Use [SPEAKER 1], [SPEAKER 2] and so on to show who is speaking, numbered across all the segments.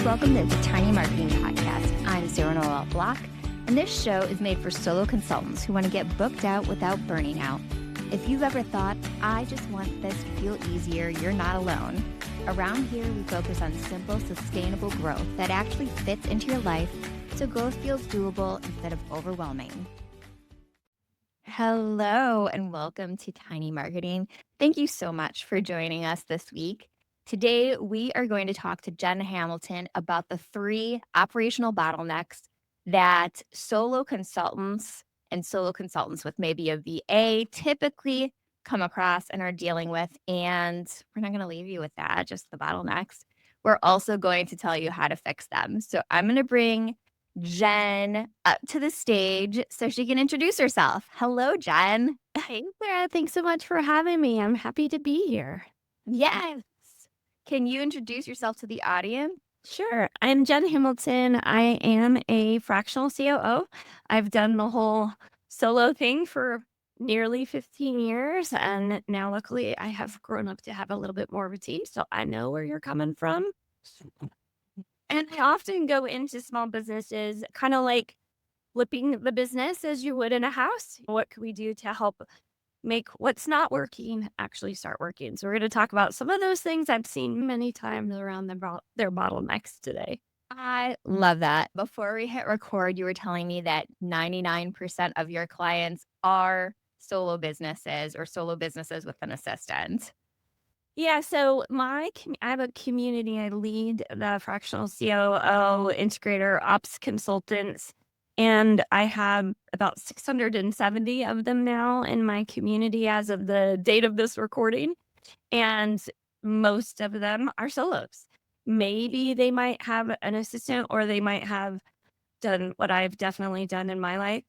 [SPEAKER 1] Welcome to the Tiny Marketing Podcast. I'm Noel Block, and this show is made for solo consultants who want to get booked out without burning out. If you've ever thought, I just want this to feel easier, you're not alone. Around here, we focus on simple, sustainable growth that actually fits into your life so growth feels doable instead of overwhelming. Hello, and welcome to Tiny Marketing. Thank you so much for joining us this week. Today, we are going to talk to Jen Hamilton about the 3 operational bottlenecks that solo consultants and solo consultants with maybe a VA typically come across and are dealing with. And we're not going to leave you with that, just the bottlenecks. We're also going to tell you how to fix them. So I'm going to bring Jen up to the stage so she can introduce herself. Hello, Jen.
[SPEAKER 2] Hey, Sarah. Thanks so much for having me. I'm happy to be here.
[SPEAKER 1] Yes. Can you introduce yourself to the audience?
[SPEAKER 2] Sure. I'm Jen Hamilton. I am a fractional COO. I've done the whole solo thing for nearly 15 years. And now, luckily, I have grown up to have a little bit more of a team. So I know where you're coming from. And I often go into small businesses, kind of like flipping the business as you would in a house. What can we do to help make what's not working actually start working? So we're going to talk about some of those things I've seen many times around their bottlenecks today.
[SPEAKER 1] I love that. Before we hit record, you were telling me that 99% of your clients are solo businesses or solo businesses with an assistant.
[SPEAKER 2] Yeah, so I have a community. I lead the fractional COO integrator ops consultants, and I have about 670 of them now in my community as of the date of this recording. And most of them are solos. Maybe they might have an assistant, or they might have done what I've definitely done in my life,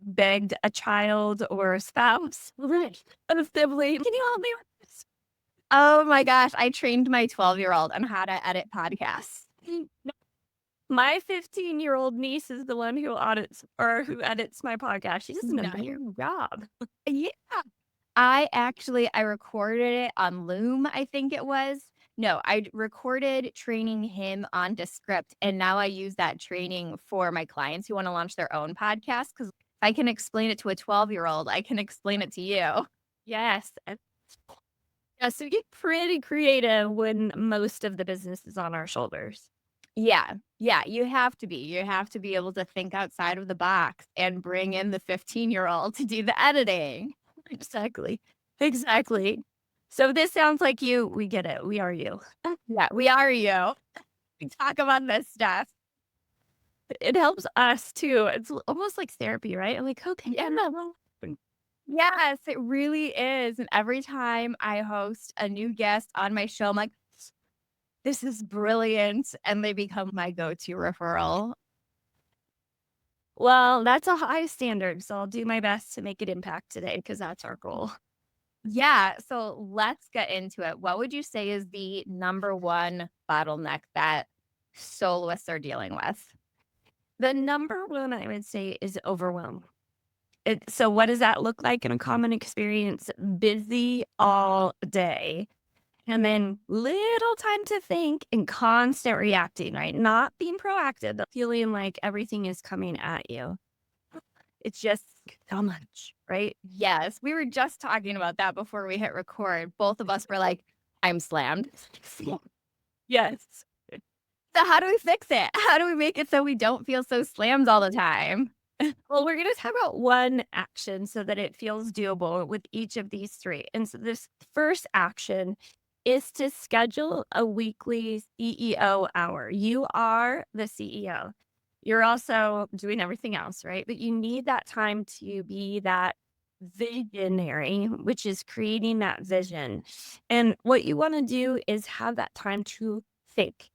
[SPEAKER 2] begged a child or a spouse, a sibling, can you help me with this?
[SPEAKER 1] Oh my gosh, I trained my 12-year-old on how to edit podcasts.
[SPEAKER 2] My 15-year-old niece is the one who who edits my podcast. She does an amazing job.
[SPEAKER 1] Yeah. I recorded it on Loom, I think it was. No, I recorded training him on Descript, and now I use that training for my clients who want to launch their own podcast, because if I can explain it to a 12-year-old, I can explain it to you.
[SPEAKER 2] Yes. Yeah, so you get pretty creative when most of the business is on our shoulders.
[SPEAKER 1] Yeah, you have to be. You have to be able to think outside of the box and bring in the 15-year-old to do the editing.
[SPEAKER 2] Exactly. So this sounds like you. We get it. We are you.
[SPEAKER 1] Yeah, we are you. We talk about this stuff.
[SPEAKER 2] It helps us too. It's almost like therapy, right? I'm like, okay,
[SPEAKER 1] yeah. Yes, it really is. And every time I host a new guest on my show, I'm like, this is brilliant. And they become my go-to referral.
[SPEAKER 2] Well, that's a high standard. So I'll do my best to make it impact today, because that's our goal.
[SPEAKER 1] Yeah. So let's get into it. What would you say is the number one bottleneck that soloists are dealing with?
[SPEAKER 2] The number one, I would say, is overwhelm. So what does that look like in a common experience? Busy all day, and then little time to think and constant reacting, right? Not being proactive, but feeling like everything is coming at you. It's just so much, right?
[SPEAKER 1] Yes. We were just talking about that before we hit record. Both of us were like, I'm slammed.
[SPEAKER 2] Yes.
[SPEAKER 1] So how do we fix it? How do we make it so we don't feel so slammed all the time?
[SPEAKER 2] Well, we're going to talk about one action so that it feels doable with each of these 3. And so this first action is to schedule a weekly CEO hour. You are the CEO. You're also doing everything else, right? But you need that time to be that visionary, which is creating that vision. And what you want to do is have that time to think.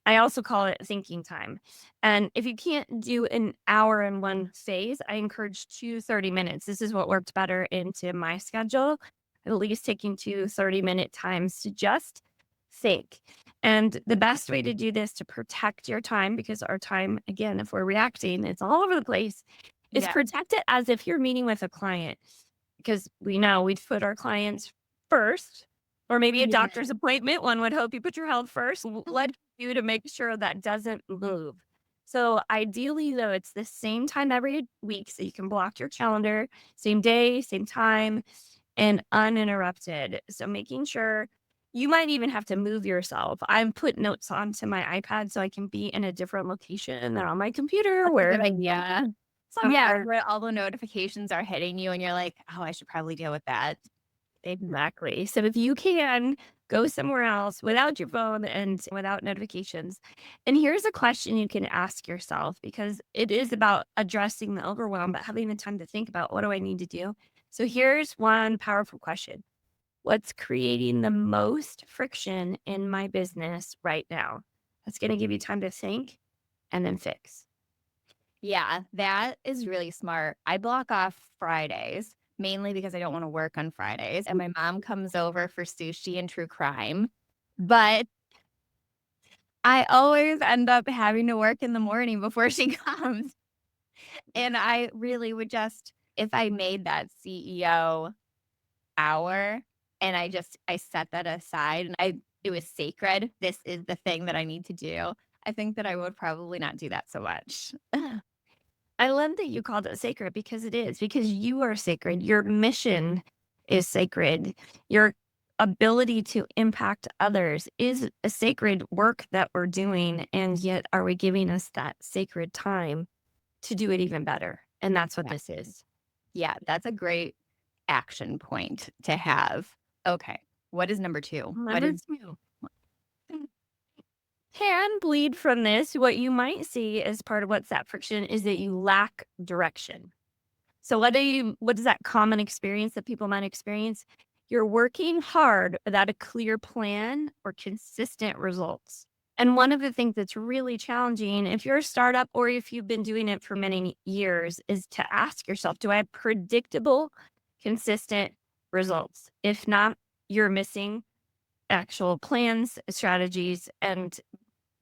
[SPEAKER 2] I also call it thinking time. And if you can't do an hour in one phase, I encourage 2 30-minutes. This is what worked better into my schedule, at least taking 2 30-minute times to just think. And the best way to do this to protect your time, because our time, again, if we're reacting, it's all over the place, is protect it as if you're meeting with a client. Because we know we'd put our clients first, Or maybe a
[SPEAKER 1] Yeah.
[SPEAKER 2] doctor's appointment. One would hope you put your health first. What do you do to make sure that doesn't move? So ideally, though, it's the same time every week, so you can block your calendar, same day, same time, and uninterrupted. So making sure you might even have to move yourself. I put notes onto my iPad so I can be in a different location than on my computer
[SPEAKER 1] That's a good
[SPEAKER 2] where
[SPEAKER 1] idea. Yeah,
[SPEAKER 2] somewhere.
[SPEAKER 1] where all the notifications are hitting you and you're like, "Oh, I should probably deal with that."
[SPEAKER 2] Exactly. So if you can go somewhere else without your phone and without notifications. And here's a question you can ask yourself because it is about addressing the overwhelm, but having the time to think about what do I need to do? So here's one powerful question. What's creating the most friction in my business right now? That's going to give you time to think and then fix.
[SPEAKER 1] Yeah, that is really smart. I block off Fridays, mainly because I don't wanna work on Fridays, and my mom comes over for sushi and true crime, but I always end up having to work in the morning before she comes, and I really would just if I made that CEO hour and I set that aside and I it was sacred, this is the thing that I need to do, I think that I would probably not do that so much.
[SPEAKER 2] I love that you called it sacred because it is, because you are sacred. Your mission is sacred. Your ability to impact others is a sacred work that we're doing. And yet, are we giving us that sacred time to do it even better? And that's what
[SPEAKER 1] Yeah.
[SPEAKER 2] this is.
[SPEAKER 1] Yeah, that's a great action point to have. Okay, what is number 2? What
[SPEAKER 2] Number
[SPEAKER 1] is
[SPEAKER 2] two. Can bleed from this. What you might see as part of what's that friction is that you lack direction. So what is that common experience that people might experience? You're working hard without a clear plan or consistent results. And one of the things that's really challenging, if you're a startup or if you've been doing it for many years, is to ask yourself, do I have predictable, consistent results? If not, you're missing actual plans, strategies, and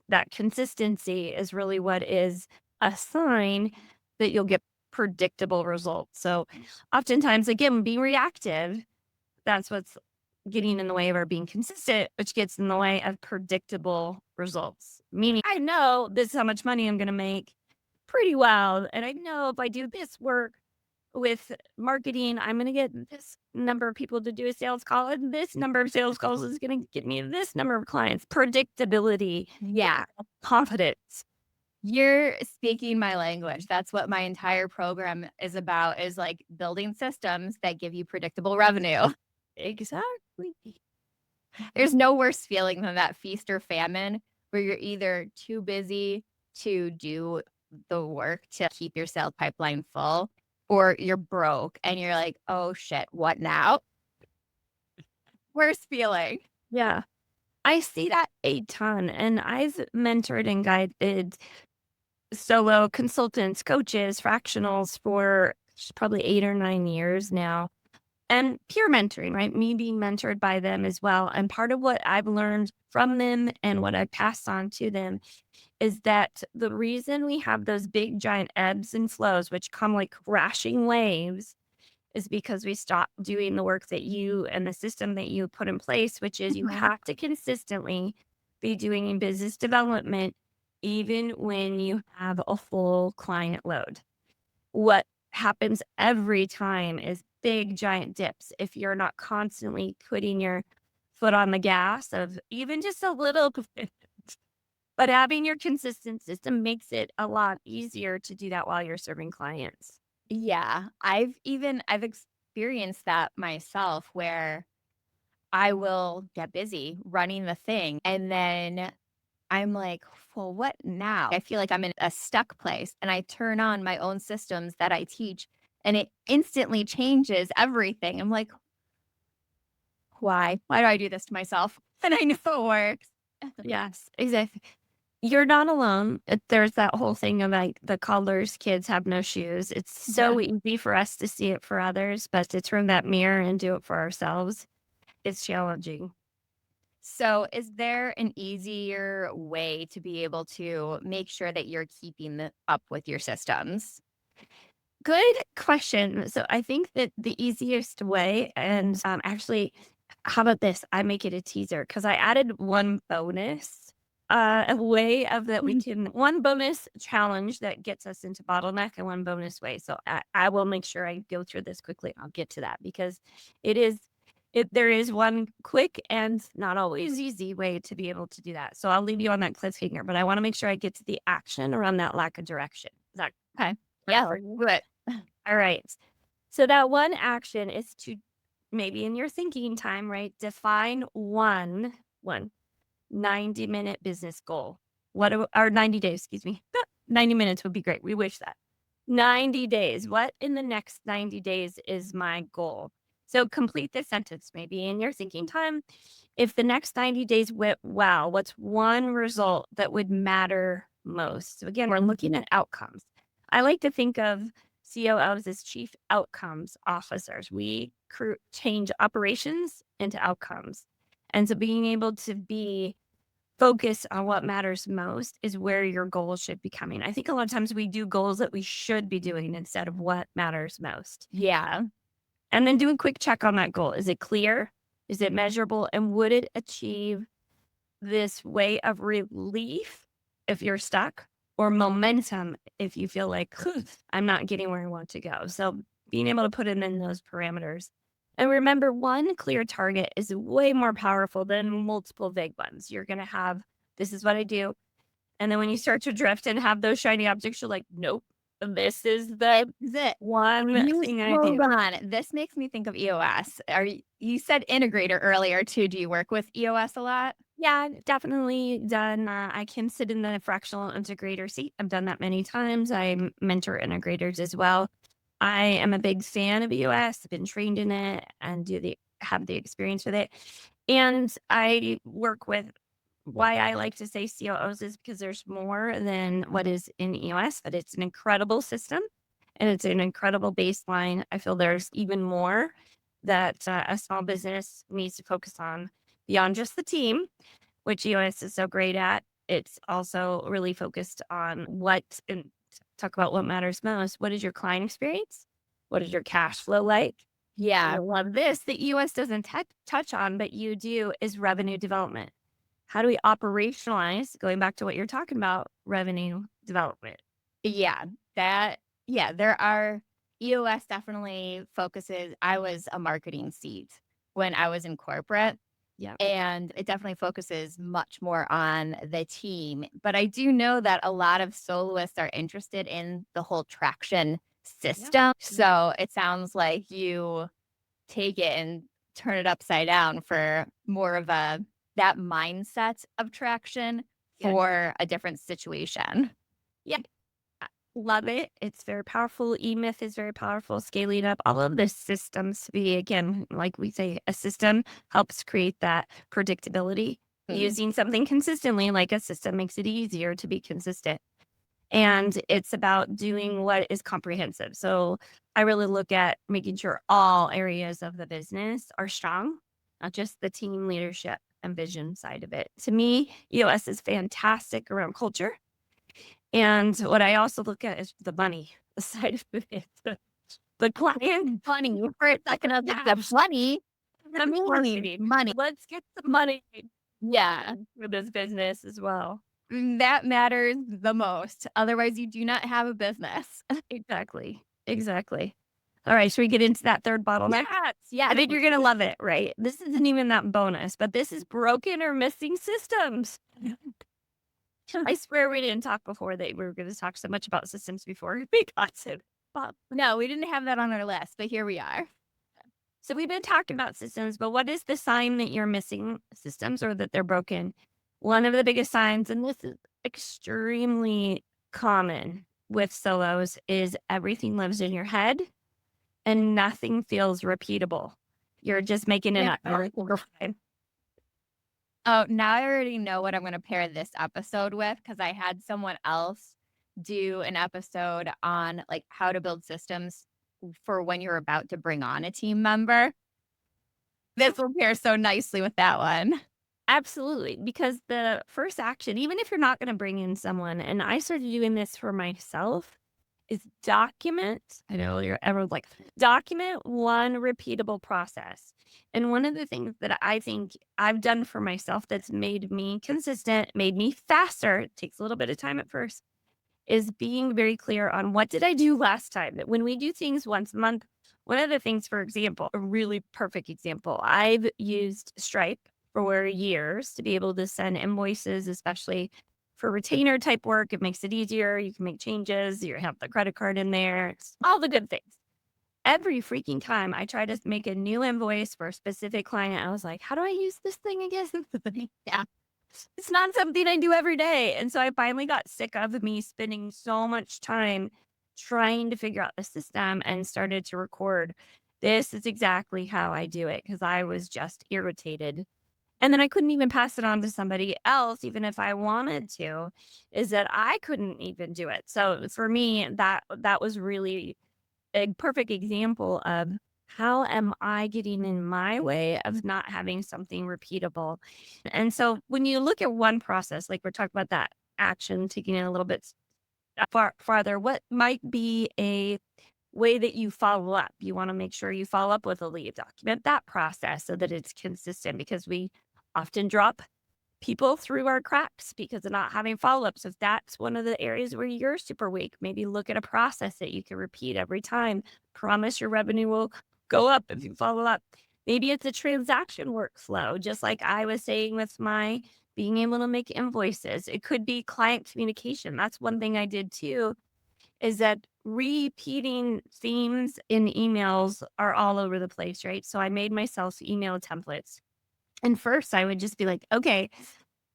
[SPEAKER 2] that consistency is really what is a sign that you'll get predictable results. So oftentimes, again, being reactive, that's what's getting in the way of our being consistent, which gets in the way of predictable results. Meaning, I know this is how much money I'm going to make pretty well. And I know if I do this work with marketing, I'm going to get this number of people to do a sales call, and this number of sales calls is going to get me this number of clients. Predictability,
[SPEAKER 1] Yeah,
[SPEAKER 2] confidence.
[SPEAKER 1] you're speaking my language. That's what my entire program is about, is, like, building systems that give you predictable revenue.
[SPEAKER 2] Exactly.
[SPEAKER 1] There's no worse feeling than that feast or famine where you're either too busy to do the work to keep your sales pipeline full, or you're broke and you're like, "Oh shit, what now?" Worst feeling.
[SPEAKER 2] Yeah. I see that a ton. And I've mentored and guided solo consultants, coaches, fractionals for probably 8 or 9 years now. And peer mentoring, right? Me being mentored by them as well. And part of what I've learned from them and what I passed on to them is that the reason we have those big giant ebbs and flows, which come like crashing waves, is because we stop doing the work that you and the system that you put in place, which is you
[SPEAKER 1] Mhm.
[SPEAKER 2] have to consistently be doing business development, even when you have a full client load. What happens every time is big giant dips. If you're not constantly putting your foot on the gas of even just a little bit, but having your consistent system makes it a lot easier to do that while you're serving clients.
[SPEAKER 1] Yeah, I've experienced that myself where I will get busy running the thing and then I'm like, "Well, what now?" I feel like I'm in a stuck place and I turn on my own systems that I teach and it instantly changes everything. I'm like, "Why? Why do I do this to myself?" And I know it works.
[SPEAKER 2] Yes, exactly. You're not alone. There's that whole thing of like the colors, kids have no shoes. It's
[SPEAKER 1] Yeah.
[SPEAKER 2] so easy for us to see it for others, but to turn that mirror and do it for ourselves, it's challenging.
[SPEAKER 1] So, is there an easier way to be able to make sure that you're keeping up with your systems?
[SPEAKER 2] Good question. So I think that the easiest way, and actually, How about this? I make it a teaser because I added one bonus, a way of that we
[SPEAKER 1] Mhm.
[SPEAKER 2] can one bonus challenge that gets us into bottleneck and one bonus way. So I will make sure I go through this quickly. I'll get to that because it is there is one quick and not always easy way to be able to do that. So I'll leave you on that cliffhanger, but I want to make sure I get to the action around that lack of direction. Is that
[SPEAKER 1] Okay.
[SPEAKER 2] work
[SPEAKER 1] Yeah,
[SPEAKER 2] for
[SPEAKER 1] let's
[SPEAKER 2] you?
[SPEAKER 1] do it.
[SPEAKER 2] All right. So that one action is to maybe in your thinking time, right? Define one 90-minute business goal. Or 90 days, excuse me. 90 minutes would be great. We wish that. 90 days. What in the next 90 days is my goal? So complete this sentence maybe in your thinking time. If the next 90 days went well, what's one result that would matter most? So again, we're looking at outcomes. I like to think of COOs as chief outcomes officers. We change operations into outcomes. And so being able to be focused on what matters most is where your goals should be coming. I think a lot of times we do goals that we should be doing instead of what matters most.
[SPEAKER 1] Yeah.
[SPEAKER 2] And then do a quick check on that goal. Is it clear? Is it measurable? And would it achieve this way of relief if you're stuck or momentum if you feel like I'm not getting where I want to go? So being able to put it in those parameters. And remember, one clear target is way more powerful than multiple vague ones. You're going to have, this is what I do. And then when you start to drift and have those shiny objects, you're like, nope, this is the
[SPEAKER 1] Is it?
[SPEAKER 2] one
[SPEAKER 1] You
[SPEAKER 2] thing I
[SPEAKER 1] hold
[SPEAKER 2] do.
[SPEAKER 1] on. This makes me think of EOS. You said integrator earlier too. Do you work with EOS a lot?
[SPEAKER 2] Yeah, I've definitely done. I can sit in the fractional integrator seat. I've done that many times. Mentor integrators as well. I am a big fan of EOS. I've been trained in it and have the experience with it. And I work with why I like to say COOs is because there's more than what is in EOS, but it's an incredible system and it's an incredible baseline. I feel there's even more that a small business needs to focus on beyond just the team, which EOS is so great at. It's also really focused on and talk about what matters most. What is your client experience? What is your cash flow like? And I
[SPEAKER 1] Yeah.
[SPEAKER 2] love this that EOS doesn't touch on, but you do is revenue development. How do we operationalize, going back to what you're talking about, revenue development?
[SPEAKER 1] Yeah. That, yeah, there are EOS definitely focuses. I was a marketing seat when I was in corporate.
[SPEAKER 2] Yeah.
[SPEAKER 1] And it definitely focuses much more on the team. But I do know that a lot of soloists are interested in the whole traction
[SPEAKER 2] Yeah.
[SPEAKER 1] system. So it sounds like you take it and turn it upside down for more of that mindset of traction
[SPEAKER 2] Yes.
[SPEAKER 1] for a different situation.
[SPEAKER 2] Yeah. Love it. It's very powerful. E-myth is very powerful. Scaling up all of the systems to be, again, like we say, a system helps create that predictability.
[SPEAKER 1] Mm.
[SPEAKER 2] Using something consistently like a system makes it easier to be consistent. And it's about doing what is comprehensive. So I really look at making sure all areas of the business are strong, not just the team leadership and vision side of it. To me, EOS is fantastic around culture. And what I also look at is the money the side of it. The client,
[SPEAKER 1] Funny for a second, I was like,
[SPEAKER 2] yeah,
[SPEAKER 1] the funny,
[SPEAKER 2] the marketing.
[SPEAKER 1] money.
[SPEAKER 2] Let's get the money
[SPEAKER 1] Yeah,
[SPEAKER 2] for this business as well.
[SPEAKER 1] that matters the most. Otherwise, you do not have a business.
[SPEAKER 2] Exactly. Exactly. All right. Should we get into that third bottleneck?
[SPEAKER 1] Yes,
[SPEAKER 2] I
[SPEAKER 1] yes.
[SPEAKER 2] think you're going to love it, right? This isn't even that bonus, but this is broken or missing systems. I swear we didn't talk before that we were going to talk so much about systems before we got to Bob.
[SPEAKER 1] No, we didn't have that on our list, but here we are.
[SPEAKER 2] So we've been talking about systems, but what is the sign that you're missing systems or that they're broken? One of the biggest signs, and this is extremely common with solos, is everything lives in your head and nothing feels repeatable. You're just making it
[SPEAKER 1] Yeah.
[SPEAKER 2] up every single time.
[SPEAKER 1] Oh, now I already know what I'm going to pair this episode with because I had someone else do an episode on like how to build systems for when you're about to bring on a team member. This will pair so nicely with that one.
[SPEAKER 2] Absolutely. Because the first action, even if you're not going to bring in someone, and I started doing this for myself, is document. I know you're everyone's like, document one repeatable process. And one of the things that I think I've done for myself that's made me consistent, made me faster, it takes a little bit of time at first, is being very clear on what did I do last time? That when we do things once a month, one of the things, for example, a really perfect example, I've used Stripe for years to be able to send invoices, especially for retainer type work. It makes it easier. You can make changes. You have the credit card in there, all the good things. Every freaking time I try to make a new invoice for a specific client, I was like, how do I use this thing again?
[SPEAKER 1] Yeah.
[SPEAKER 2] It's not something I do every day. And so I finally got sick of me spending so much time trying to figure out the system and started to record. This is exactly how I do it because I was just irritated. And then I couldn't even pass it on to somebody else, even if I wanted to, is that I couldn't even do it. So for me, that was really a perfect example of how am I getting in my way of not having something repeatable. And so when you look at one process, like we're talking about that action, taking it a little bit farther, what might be a way that you follow up? You want to make sure you follow up with a lead, document that process so that it's consistent because we often drop people through our cracks because of not having follow-ups. If that's one of the areas where you're super weak, maybe look at a process that you can repeat every time. Promise your revenue will go up if you follow up. Maybe it's a transaction workflow, just like I was saying with my being able to make invoices. It could be client communication. That's one thing I did too, is that repeating themes in emails are all over the place, right? So I made myself email templates. And first I would just be like, okay,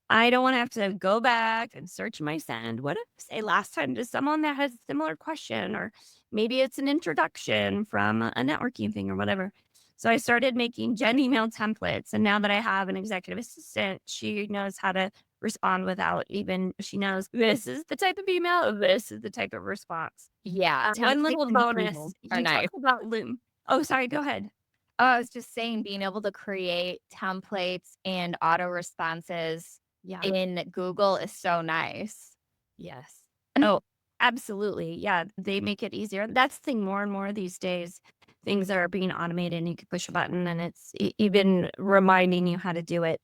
[SPEAKER 2] I don't wanna have to go back and search my send. What did I say last time to someone that has a similar question? Or maybe it's an introduction from a networking thing or whatever. So I started making Gen email templates. And now that I have an executive assistant, she knows how to respond without even, she knows this is the type of email, this is the type of response.
[SPEAKER 1] Yeah.
[SPEAKER 2] One
[SPEAKER 1] Templates
[SPEAKER 2] little
[SPEAKER 1] and
[SPEAKER 2] bonus,
[SPEAKER 1] tools are
[SPEAKER 2] you talk
[SPEAKER 1] nice.
[SPEAKER 2] about Loom. Oh, sorry, go ahead.
[SPEAKER 1] Oh, I was just saying being able to create templates and auto responses
[SPEAKER 2] Yeah.
[SPEAKER 1] in Google is so nice.
[SPEAKER 2] Yes.
[SPEAKER 1] And
[SPEAKER 2] Oh, absolutely. Yeah, they make it easier. That's the thing more and more these days. Things are being automated and you can push a button and it's even reminding you how to do it.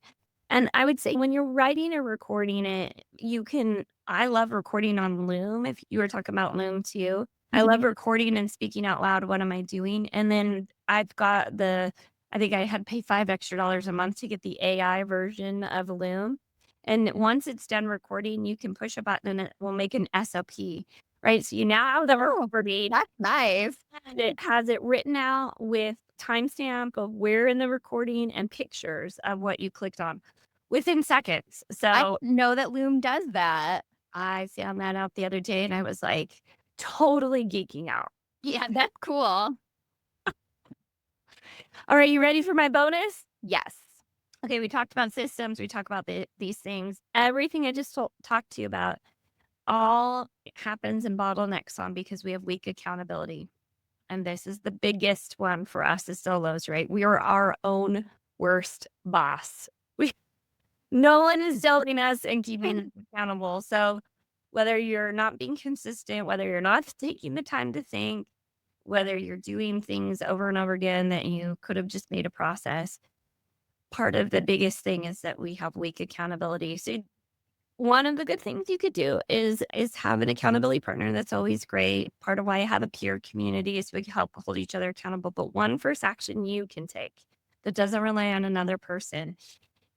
[SPEAKER 2] And I would say when you're writing or recording it, you can, I love recording on Loom. If you were talking about Loom too, I
[SPEAKER 1] Mhm.
[SPEAKER 2] love recording and speaking out loud. What am I doing? And then I've got I think I had to pay $5 extra a month to get the AI version of Loom. And once it's done recording, you can push a button and it will make an SOP, right? So you now have the
[SPEAKER 1] Oh,
[SPEAKER 2] recording
[SPEAKER 1] that's nice.
[SPEAKER 2] and it has it written out with timestamp of where in the recording and pictures of what you clicked on within seconds.
[SPEAKER 1] I
[SPEAKER 2] So
[SPEAKER 1] didn't know that Loom does that.
[SPEAKER 2] I found that out the other day and I was like totally geeking out.
[SPEAKER 1] Yeah, that's cool.
[SPEAKER 2] All right, you ready for my bonus?
[SPEAKER 1] Yes.
[SPEAKER 2] Okay, we talked about systems, we talked about these things. Everything I just talked to you about all happens in bottlenecks on because we have weak accountability. And this is the biggest one for us as solos, right? We are our own worst boss. We no one is telling us and keeping us accountable. So whether you're not being consistent, whether you're not taking the time to think, whether you're doing things over and over again that you could have just made a process, part of the biggest thing is that we have weak accountability. So one of the good things you could do is have an accountability partner. That's always great. Part of why I have a peer community is we can help hold each other accountable. But one first action you can take that doesn't rely on another person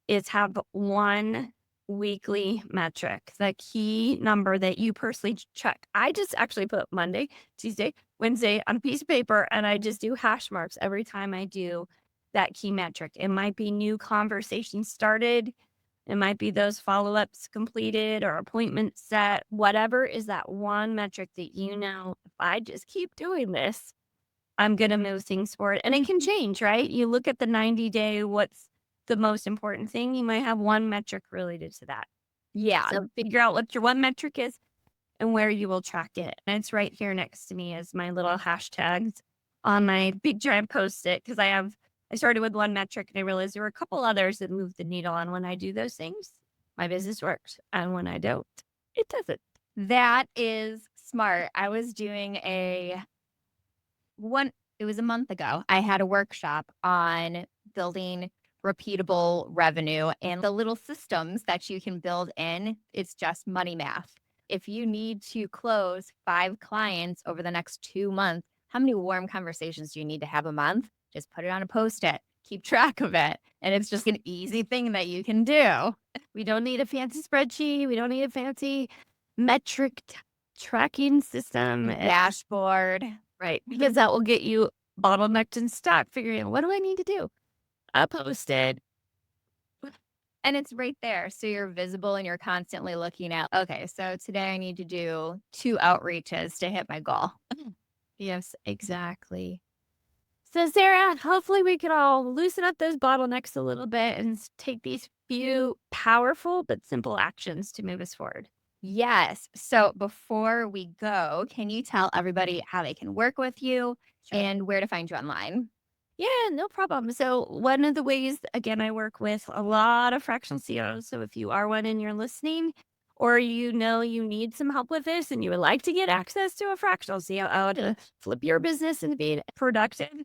[SPEAKER 2] is have one weekly metric, the key number that you personally check. I just actually put Monday, Tuesday, Wednesday on a piece of paper and I just do hash marks every time I do that key metric. It might be new conversations started. It might be those follow-ups completed or appointments set, whatever is that one metric that you know, if I just keep doing this, I'm gonna move things forward. And it can change, right? You look at the 90-day, what's the most important thing? You might have one metric related to that.
[SPEAKER 1] Yeah.
[SPEAKER 2] So figure out what your one metric is and where you will track it. And it's right here next to me as my little hashtags on my big giant post-it because I started with one metric and I realized there were a couple others that move the needle. And when I do those things, my business works. And when I don't, it doesn't.
[SPEAKER 1] That is smart. I was doing a one it was a month ago. I had a workshop on building repeatable revenue and the little systems that you can build in. It's just money math. If you need to close 5 clients over the next 2 months, how many warm conversations do you need to have a month? Just put it on a Post-it, keep track of it. And it's just an easy thing that you can do.
[SPEAKER 2] We don't need a fancy spreadsheet. We don't need a fancy metric tracking system.
[SPEAKER 1] Dashboard.
[SPEAKER 2] Right. Because that will get you bottlenecked and stuck figuring out, what do I need to do? I posted.
[SPEAKER 1] And it's right there. So you're visible and you're constantly looking at, okay, so today I need to do 2 outreaches to hit my goal.
[SPEAKER 2] Yes, exactly. So, Sarah, hopefully we could all loosen up those bottlenecks a little bit and take these few powerful but simple actions to move us forward.
[SPEAKER 1] Yes. So before we go, can you tell everybody how they can work with you and where to find you online?
[SPEAKER 2] Yeah, no problem. So, one of the ways, again, I work with a lot of fractional CEOs. So, if you are one and you're listening, or you know you need some help with this and you would like to get access to a fractional COO to flip your business and be productive,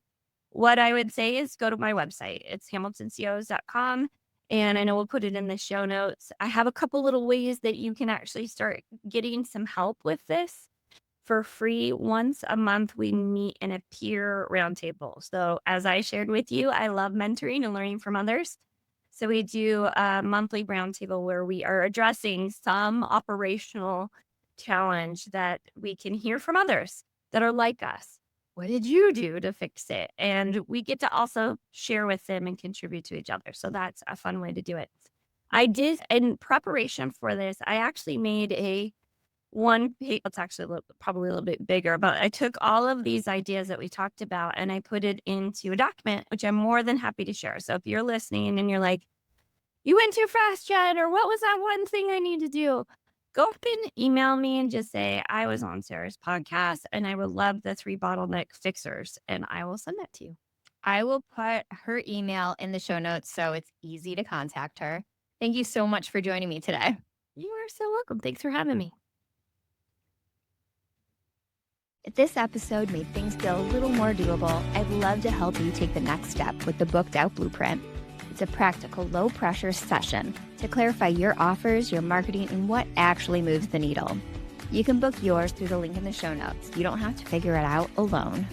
[SPEAKER 2] what I would say is go to my website. It's hamiltonceos.com. And I know we'll put it in the show notes. I have a couple little ways that you can actually start getting some help with this for free. Once a month, we meet in a peer roundtable. So, as I shared with you, I love mentoring and learning from others. So, we do a monthly roundtable where we are addressing some operational challenge that we can hear from others that are like us. What did you do to fix it? And we get to also share with them and contribute to each other. So, that's a fun way to do it. I did, in preparation for this, I actually made a one page. It's actually probably a little bit bigger, but I took all of these ideas that we talked about and I put it into a document, which I'm more than happy to share. So if you're listening and you're like, you went too fast, Jen, or what was that one thing I need to do? Go up and email me and just say, I was on Sarah's podcast and I would love the 3 bottleneck fixers, and I will send that to you.
[SPEAKER 1] I will put her email in the show notes so it's easy to contact her. Thank you so much for joining me today.
[SPEAKER 2] You are so welcome. Thanks for having me.
[SPEAKER 1] If this episode made things feel a little more doable, I'd love to help you take the next step with the Booked Out Blueprint. It's a practical, low-pressure session to clarify your offers, your marketing, and what actually moves the needle. You can book yours through the link in the show notes. You don't have to figure it out alone.